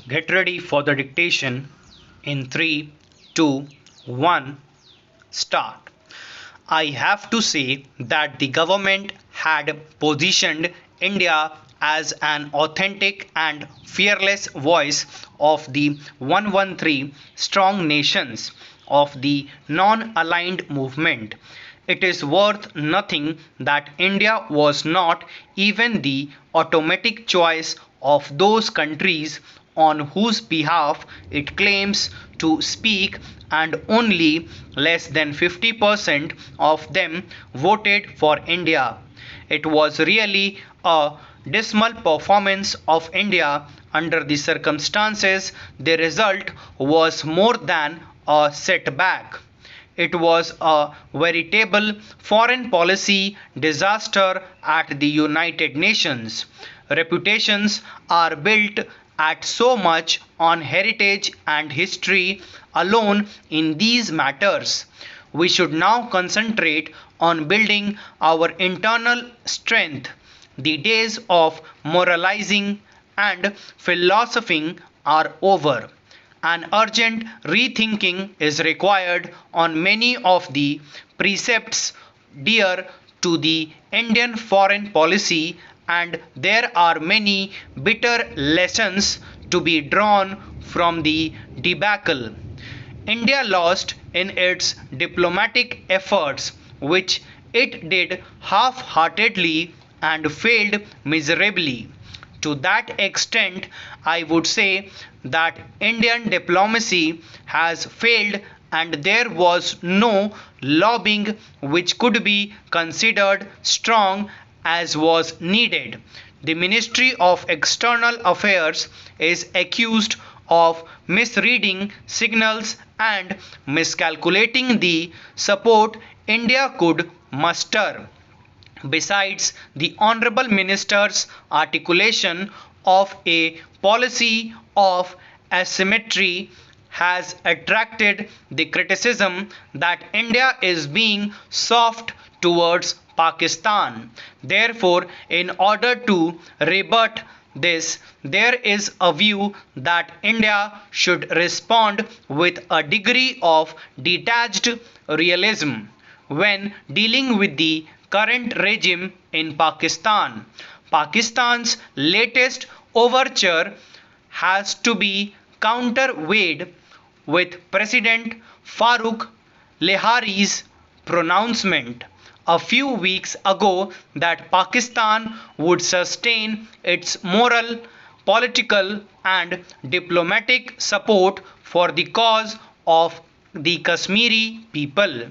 Get ready for the dictation in 3, 2, 1, start. I have to say that the government had positioned India as an authentic and fearless voice of the 113 strong nations of the non aligned movement. It is worth nothing that India was not even the automatic choice of those countries on whose behalf it claims to speak, and only less than 50% of them voted for India. It was really a dismal performance of India under the circumstances. The result was more than a setback. It was a veritable foreign policy disaster at the United Nations. Reputations are built at so much on heritage and history alone in these matters. We should now concentrate on building our internal strength. The days of moralizing and philosophing are over. An urgent rethinking is required on many of the precepts dear to the Indian foreign policy, and there are many bitter lessons to be drawn from the debacle. India lost in its diplomatic efforts, which it did half heartedly and failed miserably. To that extent, I would say that Indian diplomacy has failed, and there was no lobbying which could be considered strong as was needed. The Ministry of External Affairs is accused of misreading signals and miscalculating the support India could muster. Besides, the Honourable Minister's articulation of a policy of asymmetry has attracted the criticism that India is being soft towards Pakistan. Therefore, in order to rebut this, there is a view that India should respond with a degree of detached realism when dealing with the current regime in Pakistan. Pakistan's latest overture has to be counterweighed with President Farooq Lahari's pronouncement a few weeks ago that Pakistan would sustain its moral, political, and diplomatic support for the cause of the Kashmiri people.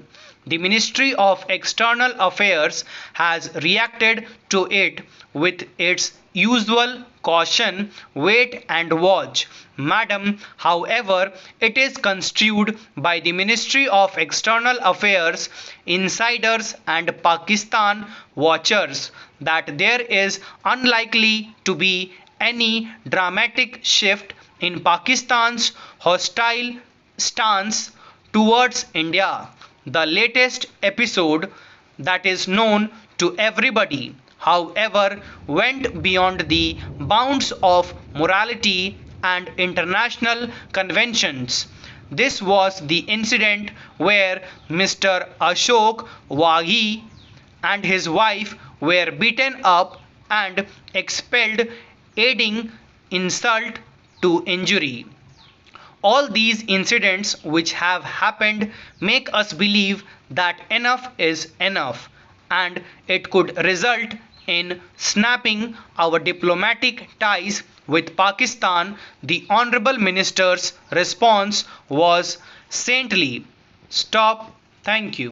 The Ministry of External Affairs has reacted to it with its usual caution, wait and watch. Madam, however, it is construed by the Ministry of External Affairs insiders and Pakistan watchers that there is unlikely to be any dramatic shift in Pakistan's hostile stance towards India. The latest episode, that is known to everybody, however, went beyond the bounds of morality and international conventions. This was the incident where Mr. Ashok Waghi and his wife were beaten up and expelled, aiding insult to injury. All these incidents which have happened make us believe that enough is enough, and it could result in snapping our diplomatic ties with Pakistan. The Honourable Minister's response was saintly. Stop. Thank you.